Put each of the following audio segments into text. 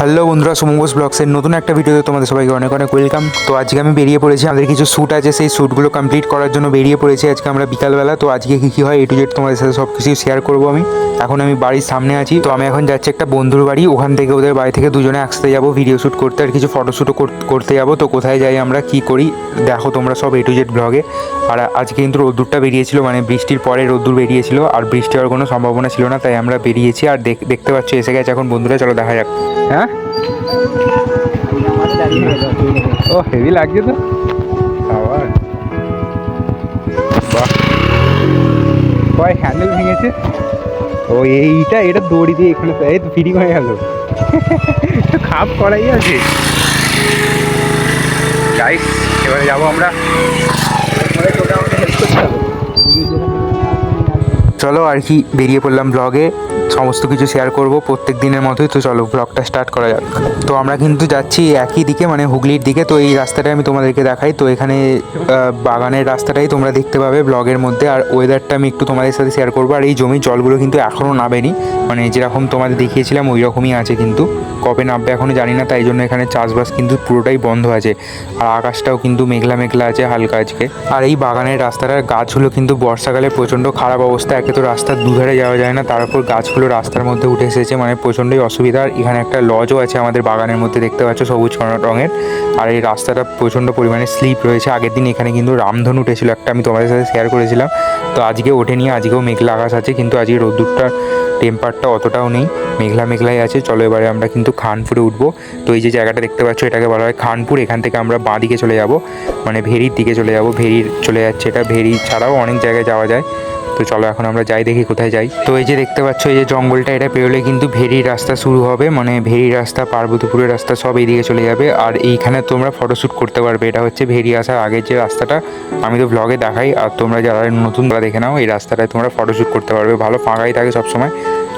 Hello বন্ধুরা, সুমঙ্গস ব্লগসের নতুন একটা ভিডিওতে তোমাদের সবাইকে অনেক অনেক ওয়েলকাম। তো আজকে আমি বেরিয়ে পড়েছি, আমাদের কিছু শ্যুট আছে, সেই শ্যুটগুলো কমপ্লিট করার জন্য বেরিয়ে পড়েছি আজকে আমরা বিকালবেলা। তো আজকে কী হয় A to Z তোমাদের সাথে সব কিছু শেয়ার করবো আমি। এখন আমি বাড়ির সামনে আছি, তো আমি এখন যাচ্ছি একটা বন্ধুর বাড়ি, ওখান থেকে ওদের বাড়ি থেকে দুজনে একসাথে যাবো ভিডিও শ্যুট করতে আর কিছু ফটোশ্যুটও করতে যাবো। তো কোথায় যাই আমরা, কী করি দেখো তোমরা সব A to Z ব্লগে। আর আজকে কিন্তু রোদ্দুরটা বেরিয়েছিল, মানে বৃষ্টির পরে রোদ্দুর বেরিয়েছিল, আর বৃষ্টি হওয়ার কোনো সম্ভাবনা ছিল না, তাই আমরা বেরিয়েছি। আর দেখতে পাচ্ছ এসে গেছে এখন বন্ধুরা, চলো দেখা যাক। হ্যাঁ ও হেভি লাগছে তো আবার, বাহ কয় হ্যান্ডেল ভেঙেছে। ও এটা দড়ি দিয়ে এখানে এই তো ফিটিং হয়ে গেল। খাপ করাই আছে। গাইস এবারে যাবো আমরা, চলো আর কি বেরিয়ে পড়লাম ব্লগে, সমস্ত কিছু শেয়ার করব প্রত্যেক দিনের মতোই। তো চলো ব্লগটা স্টার্ট করা যাক। তো আমরা কিন্তু যাচ্ছি একই দিকে, মানে হুগলির দিকে। তো এই রাস্তাটা আমি তোমাদেরকে দেখাই। তো এখানে বাগানের রাস্তাটাই তোমরা দেখতে পাবে ব্লগের মধ্যে, আর ওয়েদারটা আমি একটু তোমাদের সাথে শেয়ার করবো। আর এই জমির জলগুলো কিন্তু এখনও নামেনি, মানে যেরকম তোমাদের দেখিয়েছিলাম ওই রকমই আছে, কিন্তু কবে নামবে এখনও জানি না। তাই জন্য এখানে চাষবাস কিন্তু পুরোটাই বন্ধ আছে, আর আকাশটাও কিন্তু মেঘলা মেঘলা আছে হালকা আজকে। আর এই বাগানের রাস্তাটার গাছগুলো কিন্তু বর্ষাকালে প্রচণ্ড খারাপ অবস্থা, একে তো রাস্তার দুধারে যাওয়া যায় না, তার উপর গাছগুলো রাস্তার মধ্যে উঠে এসেছে, মানে প্রচণ্ডই অসুবিধা। আর এখানে একটা লজও আছে আমাদের বাগানের মধ্যে, দেখতে পাচ্ছ সবুজ রঙের। আর এই রাস্তাটা প্রচণ্ড পরিমাণে স্লিপ রয়েছে। আগের দিন এখানে কিন্তু রামধনু উঠেছিল একটা, আমি তোমাদের সাথে শেয়ার করেছিলাম। তো আজকে ওঠেনি, আজকেও মেঘলা আকাশ আছে, কিন্তু আজকে রোদ্দুরটা টেম্পারটা অতটাও নেই, মেঘলা মেঘলাই আছে। চলো এবারে আমরা কিন্তু খানপুরে উঠবো। তো এই যে জায়গাটা দেখতে পাচ্ছ এটাকে বলা হয় খানপুর। এখান থেকে আমরা বাঁ দিকে চলে যাব, মানে ভেরির দিকে চলে যাব। ভেরির চলে যাচ্ছে এটা, ভেরি ছাড়াও অনেক জায়গায় যাওয়া যায়। তো চলো এখন আমরা যাই, দেখি কোথায় যাই। তো এই যে দেখতে পাচ্ছ এই যে জঙ্গলটা, এটা পেরোলে কিন্তু ভেরির রাস্তা শুরু হবে, মানে ভেরির রাস্তা, পার্বতীপুরের রাস্তা সব এইদিকে চলে যাবে। আর এইখানে তোমরা ফটোশ্যুট করতে পারবে। এটা হচ্ছে ভেরি আসার আগের যে রাস্তাটা, আমি তো ব্লগে দেখাই, আর তোমরা যারা নতুন তারা দেখে নাও। এই রাস্তাটায় তোমরা ফটোশ্যুট করতে পারবে, ভালো ফাঁকাই থাকে সবসময়।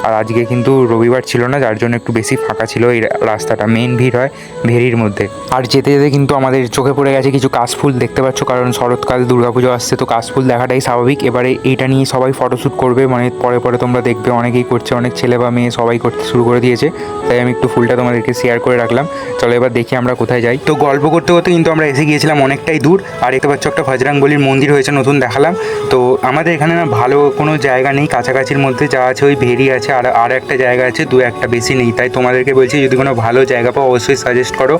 আর আজকে কিন্তু রবিবার ছিল না, যার জন্য একটু বেশি ফাঁকা ছিল এই রাস্তাটা, মেন ভিড় হয় ভেরির মধ্যে। আর যেতে যেতে কিন্তু আমাদের চোখে পড়ে গেছে কিছু কাশফুল, দেখতে পাচ্ছ, কারণ শরৎকাল দুর্গাপুজো আসছে, তো কাশফুল দেখাটাই স্বাভাবিক। এবারে এইটা নিয়ে সবাই ফটোশ্যুট করবে, মানে পরে পরে তোমরা দেখবে অনেকেই করছে, অনেক ছেলে বা মেয়ে সবাই করতে শুরু করে দিয়েছে, তাই আমি একটু ফুলটা তোমাদেরকে শেয়ার করে রাখলাম। চলো এবার দেখি আমরা কোথায় যাই। তো গল্প করতে করতে কিন্তু আমরা এসে গিয়েছিলাম অনেকটাই দূর। আর দেখতে পাচ্ছ একটা বজরংবলীর মন্দির হয়েছে নতুন, দেখালাম। তো আমাদের এখানে না ভালো কোনো জায়গা নেই কাছাকাছির মধ্যে, যা আছে ওই ভেরি আছে, আর একটা জায়গা আছে, দু একটা, বেশি নেই। তাই তোমাদেরকে বলছি যদি কোনো ভালো জায়গা পাও অবশ্যই সাজেস্ট করো,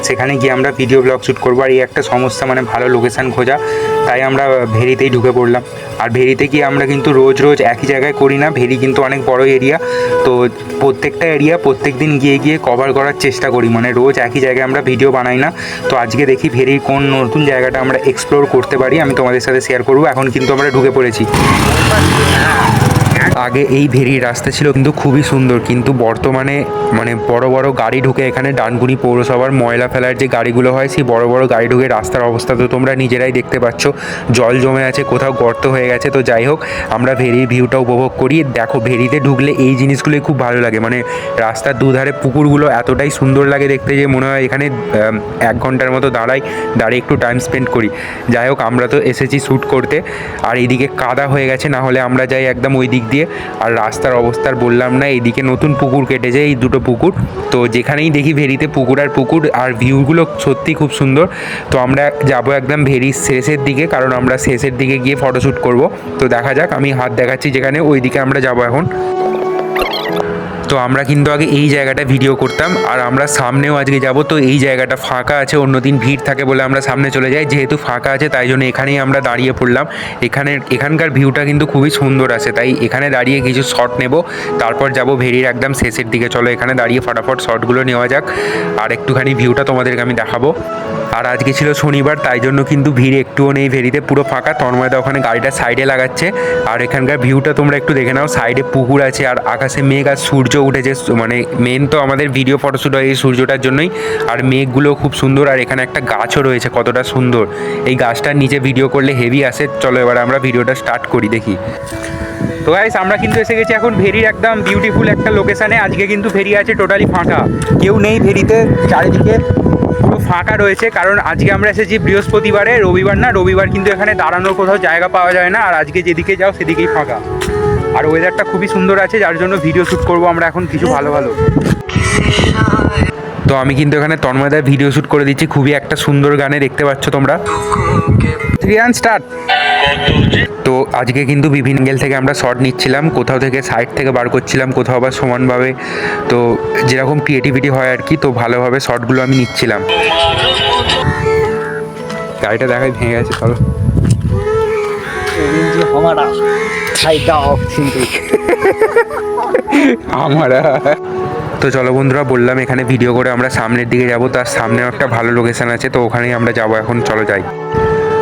সেখানে গিয়ে আমরা ভিডিও ব্লগ শ্যুট করবো। আর এই একটা সমস্যা, মানে ভালো লোকেশান খোঁজা, তাই আমরা ভেরিতেই ঢুকে পড়লাম। আর ভেরিতে গিয়ে আমরা কিন্তু রোজ রোজ একই জায়গায় করি না, ভেরি কিন্তু অনেক বড় এরিয়া, তো প্রত্যেকটা এরিয়া প্রত্যেক দিন গিয়ে গিয়ে কভার করার চেষ্টা করি, মানে রোজ একই জায়গায় আমরা ভিডিও বানাই না। তো আজকে দেখি ভেরির কোন নতুন জায়গাটা আমরা এক্সপ্লোর করতে পারি, আমি তোমাদের সাথে শেয়ার করবো। এখন কিন্তু আমরা ঢুকে পড়েছি। আগে এই ভেরির রাস্তা ছিল কিন্তু খুবই সুন্দর, কিন্তু বর্তমানে মানে বড় বড় গাড়ি ঢুকে এখানে, ডানকুনি পৌরসভার ময়লা ফেলার যে গাড়িগুলো হয়, সেই বড় বড় গাড়ি ঢুকে রাস্তার অবস্থা তো তোমরা নিজেরাই দেখতে পাচ্ছ, জল জমে আছে, কোথাও গর্ত হয়ে গেছে। তো যাই হোক, আমরা ভেরির ভিউটা উপভোগ করি। দেখো ভেরিতে ঢুকলে এই জিনিসগুলোই খুব ভালো লাগে, মানে রাস্তার দুধারে পুকুরগুলো এতটাই সুন্দর লাগে দেখতে, যে মনে হয় এখানে 1 ঘন্টার মতো দাঁড়িয়ে একটু টাইম স্পেন্ড করি। যাই হোক, আমরা তো এসেছি শ্যুট করতে। আর এইদিকে কাদা হয়ে গেছে, না হলে আমরা যাই একদম ওই দিক দিয়ে। আর রাস্তার অবস্থার বললাম না, এইদিকে নতুন পুকুর কেটেছে, এই দুটো পুকুর। তো যেখানেই দেখি ভেরিতে পুকুর আর পুকুর, আর ভিউগুলো সত্যি খুব সুন্দর। তো আমরা যাব একদম ভেরির শেষের দিকে, কারণ আমরা শেষের দিকে গিয়ে ফটোশ্যুট করব। তো দেখা যাক, আমি হাত দেখাচ্ছি যেখানে, ওই দিকে আমরা যাব এখন। তো আমরা কিন্তু আগে এই জায়গাটা ভিডিও করতাম, আর আমরা সামনেও আজকে যাব। তো এই জায়গাটা ফাঁকা আছে, অন্যদিন ভিড় থাকে বলে আমরা সামনে চলে যাই, যেহেতু ফাঁকা আছে তাই জন্য এখানেই আমরা দাঁড়িয়ে পড়লাম। এখানকার ভিউটা কিন্তু খুবই সুন্দর আছে, তাই এখানে দাঁড়িয়ে কিছু শট নেব, তারপর যাব ভেরির একদম শেষের দিকে। চলো এখানে দাঁড়িয়ে ফটাফট শটগুলো নেওয়া যাক, আর একটুখানি ভিউটা তোমাদেরকে আমি দেখাবো। আর আজকে ছিল শনিবার, তাই জন্য কিন্তু ভিড় একটুও নেই ভেরিতে, পুরো ফাঁকা। তন্ময়দা ওখানে গাড়িটা সাইডে লাগাচ্ছে। আর এখানকার ভিউটা তোমরা একটু দেখে নাও, সাইডে পুকুর আছে, আর আকাশে মেঘ, আর সূর্য উঠেছে, মানে মেন তো আমাদের ভিডিও ফটোশ্যুট হয় এই সূর্যটার জন্যই। আর মেঘগুলো খুব সুন্দর, আর এখানে একটা গাছও রয়েছে, কতটা সুন্দর। এই গাছটার নিচে ভিডিও করলে হেভি আসে। চলো এবার আমরা ভিডিওটা স্টার্ট করি, দেখি। তো গাইস আমরা কিন্তু এসে গেছি এখন ভেরির একদম বিউটিফুল একটা লোকেশানে। আজকে কিন্তু ভেরি আছে টোটালি ফাঁকা, কেউ নেই ভেরিতে, চারিদিকে পুরো ফাঁকা রয়েছে, কারণ আজকে আমরা এসেছি বৃহস্পতিবারে, রবিবার না। রবিবার কিন্তু এখানে দাঁড়ানোর কোথাও জায়গা পাওয়া যায় না, আর আজকে যেদিকে যাও সেদিকেই ফাঁকা। আর ওয়েদারটা খুবই সুন্দর আছে, যার জন্য ভিডিও শ্যুট করবো আমরা এখন কিছু ভালো ভালো। তো আমি কিন্তু এখানে তন্ময়দার ভিডিও শ্যুট করে দিচ্ছি, খুবই একটা সুন্দর গানে, দেখতে পাচ্ছ তোমরা। স্টার্ট। তো আজকে কিন্তু বিভিন্ন অ্যাঙ্গেল থেকে আমরা শট নিচ্ছিলাম, কোথাও থেকে সাইড থেকে বার করছিলাম, কোথাও আবার সমানভাবে, তো যেরকম ক্রিয়েটিভিটি হয় আর কি, তো ভালোভাবে শটগুলো আমি নিচ্ছিলাম। গাড়িটা দেখাই ভেঙে গেছে, চলো। তো চলো বন্ধুরা, বললাম এখানে ভিডিও করে আমরা সামনের দিকে যাব, তার সামনেও একটা ভালো লোকেশন আছে, তো ওখানেই আমরা যাবো এখন, চলো যাই।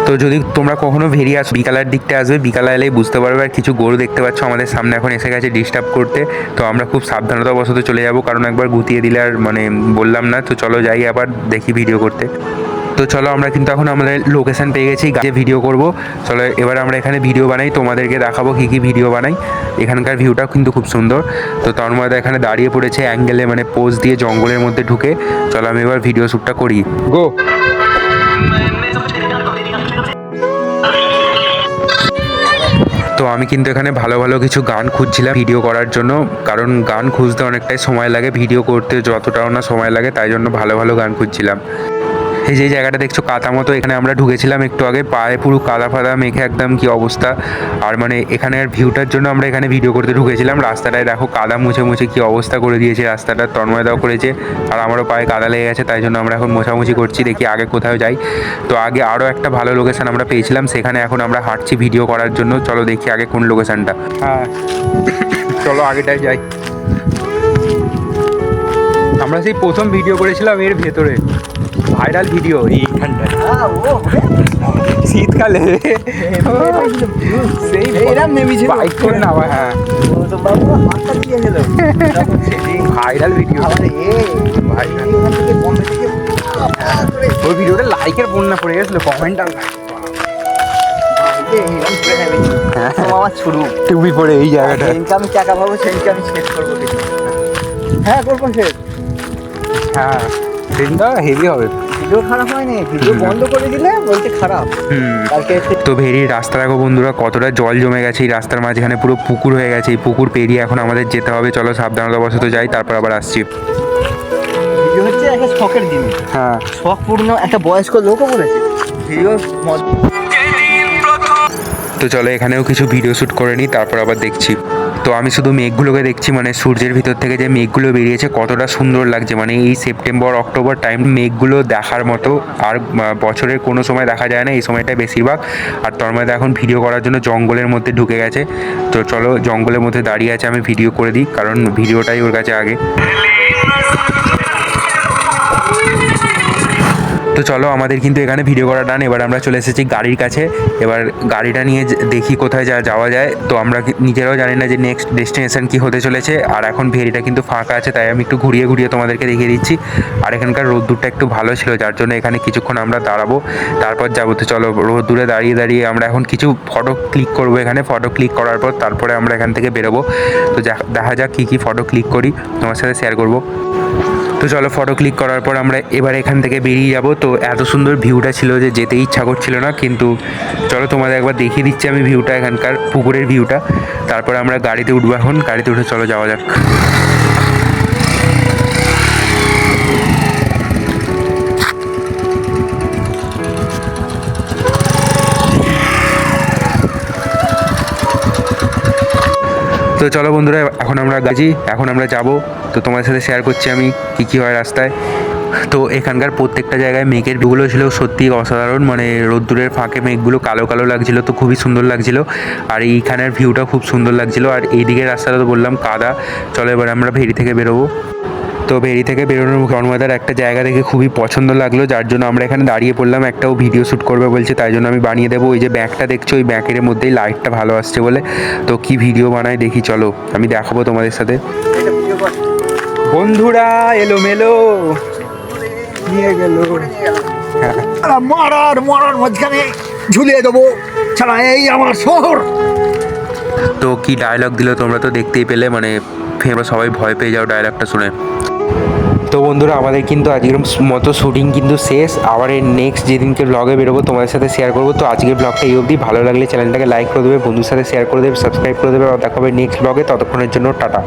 তো যদি তোমরা কখনো ভেরিয়ে আসো, বিকালের দিকটা আসবে, বিকালে এলেই বুঝতে পারবে। আর কিছু গরু দেখতে পাচ্ছ আমাদের সামনে এখন এসে গেছে ডিস্টার্ব করতে, তো আমরা খুব সাবধানতাবশত চলে যাব, কারণ একবার গুতিয়ে দিলে আর মানে বললাম না। তো চলো যাই আবার দেখি ভিডিও করতে। তো চলো আমরা কিন্তু এখন আমাদের লোকেশন পেয়ে গেছি, গাছে ভিডিও করব। চলো এবার আমরা এখানে ভিডিও বানাই, তোমাদেরকে দেখাবো কী কী ভিডিও বানাই। এখানকার ভিউটাও কিন্তু খুব সুন্দর। তো তন্ময়দা এখানে দাঁড়িয়ে পড়েছে অ্যাঙ্গেলে, মানে পোজ দিয়ে জঙ্গলের মধ্যে ঢুকে। চলো আমি এবার ভিডিও শ্যুটটা করি, গো। তো আমি কিন্তু এখানে ভালো ভালো কিছু গান খুঁজছিলাম ভিডিও করার জন্য, কারণ গান খুঁজতে অনেকটাই সময় লাগে, ভিডিও করতে যতটাও না সময় লাগে, তাই জন্য ভালো ভালো গান খুঁজছিলাম। এই যে জায়গাটা দেখছো কাদা মতো, এখানে আমরা ঢুকেছিলাম একটু আগে, পায়ে পুরো কাদা ফাদা মেখে একদম কি অবস্থা। আর মানে এখানের ভিউটার জন্য আমরা এখানে ভিডিও করতে ঢুকেছিলাম। রাস্তাটায় দেখো কাদা মুছে মুছে কি অবস্থা করে দিয়েছে রাস্তাটা, তন্ময়দাও করেছে, আর আমারও পায়ে কাদা লেগে গেছে, তাই জন্য আমরা এখন মোছামুছি করছি, দেখি আগে কোথাও যাই। তো আগে আরও একটা ভালো লোকেশন আমরা পেয়েছিলাম, সেখানে এখন আমরা হাঁটছি ভিডিও করার জন্য। চলো দেখি আগে কোন লোকেশনটা। হ্যাঁ চলো আগেটাই যাই। আমরা সেই প্রথম ভিডিও করেছিলাম এর ভেতরে, ভাইরাল ভিডিও এইখানটায় শীতকালে, সেই বাইক করে নামা। হ্যাঁ ভাইরাল ভিডিও, ওই ভিডিওটা লাইকের বন্যা পড়ে গেছিলো, কমেন্ট আর আমার শুরু টুপি পরে এই জায়গাটা, আমি টাকা পাবো সেদিনকে আমি শেষ করবো। হ্যাঁ করবো শেষ। হ্যাঁ সেদিনটা হেভি হবে। ভিডিও খারাপ হয়নি, ভিডিও বন্ধ করে দিলে বলতে খারাপ। তো ভেরির রাস্তা দেখো বন্ধুরা, কতটা জল জমে গেছে এই রাস্তার মাঝখানে, পুরো পুকুর হয়ে গেছে। এই পুকুর পেরিয়ে এখন আমাদের যেতে হবে, চলো সাবধানতাবশত যাই, তারপর আবার আসছি। ভিডিও হচ্ছে একটা শখের জিনিস। হ্যাঁ শখ পূর্ণ একটা বয়স্ক লোকও বলেছে ভিডিও। তো চলো এখানেও কিছু ভিডিও শ্যুট করে নিই, তারপর আবার দেখছি। তো আমি শুধু মেঘগুলোকে দেখছি, মানে সূর্যের ভিতর থেকে যে মেঘগুলো বেরিয়েছে কতটা সুন্দর লাগছে, মানে এই সেপ্টেম্বর অক্টোবর টাইম মেঘগুলো দেখার মতো, আর বছরের কোনো সময় দেখা যায় না, এই সময়টা বেশিরভাগ। আর তন্ময়দা এখন ভিডিও করার জন্য জঙ্গলের মধ্যে ঢুকে গেছে, তো চলো জঙ্গলের মধ্যে দাঁড়িয়ে আছে, আমি ভিডিও করে দিই, কারণ ভিডিওটাই ওর কাছে আগে। তো চলো আমাদের কিন্তু এখানে ভিডিও করা ডান, এবার আমরা চলে এসেছি গাড়ির কাছে। এবার গাড়িটা নিয়ে দেখি কোথায় যাওয়া যায়। তো আমরা নিজেরাও জানি না যে নেক্সট ডেস্টিনেশন কি হতে চলেছে। আর এখন ভেরিটা কিন্তু ফাঁকা আছে, তাই আমি একটু ঘুরিয়ে ঘুরিয়ে তোমাদেরকে দেখিয়ে দিচ্ছি। আর এখানকার রোদ্দুরটা একটু ভালো ছিল, যার জন্য এখানে কিছুক্ষণ আমরা দাঁড়াবো, তারপর যাবো। তো চলো রোদ্দুরে দাঁড়িয়ে দাঁড়িয়ে আমরা এখন কিছু ফটো ক্লিক করবো এখানে। ফটো ক্লিক করার পর তারপরে আমরা এখান থেকে বেরোবো। তো দেখা যাক কী কী ফটো ক্লিক করি, তোমার সাথে শেয়ার করবো। তো চলো ফটো ক্লিক করার পর আমরা এবার এখান থেকে বেরিয়ে যাব। তো এত সুন্দর ভিউটা ছিল যে যেতে ইচ্ছা করছিল না, কিন্তু চলো তোমাদের একবার দেখিয়ে দিচ্ছি আমি ভিউটা, এখানকার পুকুরের ভিউটা। তারপরে আমরা গাড়িতে উঠবো, এখন গাড়িতে উঠে চলো যাওয়া যাক। তো চলো বন্ধুরা, এখন আমরা এখন আমরা যাব। তো তোমাদের সাথে শেয়ার করছি আমি কী কী হয় রাস্তায়। তো এখানকার প্রত্যেকটা জায়গায় মেঘের ভিউগুলো ছিল সত্যি অসাধারণ, মানে রোদ্দুরের ফাঁকে মেঘগুলো কালো কালো লাগছিল, তো খুবই সুন্দর লাগছিল। আর এইখানের ভিউটা খুব সুন্দর লাগছিল। আর এই দিকের রাস্তাটা তো বললাম কাদা। চলো এবার আমরা ভেরি থেকে বেরোবো। তো ভেরি থেকে বেরোনোর তন্ময়দার একটা জায়গা দেখে খুবই পছন্দ লাগলো, যার জন্য আমরা এখানে দাঁড়িয়ে পড়লাম। একটাও ভিডিও শ্যুট করবে বলছে, তাই জন্য আমি বানিয়ে দেবো। ওই যে ব্যাগটা দেখছো, ওই ব্যাগের মধ্যেই লাইটটা ভালো আসছে বলে। তো কি ভিডিও বানাই দেখি, চলো আমি দেখাবো তোমাদের সাথে। বন্ধুরা এলোমেলো নিয়ে গেল, মরার মাঝখানে ঝুলিয়ে দেবো, ছাড়া এই আমার শহর। তো কি ডায়লগ দিল তোমরা তো দেখতেই পেলে, মানে আমরা সবাই ভয় পেয়ে যাও ডায়লগটা শুনে। তো বন্ধুরা আমাদের কিন্তু আজকের মতো শুটিং কিন্তু শেষ। আবার এর নেক্সট যেদিনকে ব্লগে বেরোবো তোমাদের সাথে শেয়ার করবো। তো আজকের ব্লগটা এই অবধি। ভালো লাগলে চ্যানেলটাকে লাইক করে দেবে, বন্ধুর সাথে শেয়ার করে দেবে, সাবস্ক্রাইব করে দেবে। আর দেখা হবে নেক্সট ব্লগে, ততক্ষণের জন্য টাটা।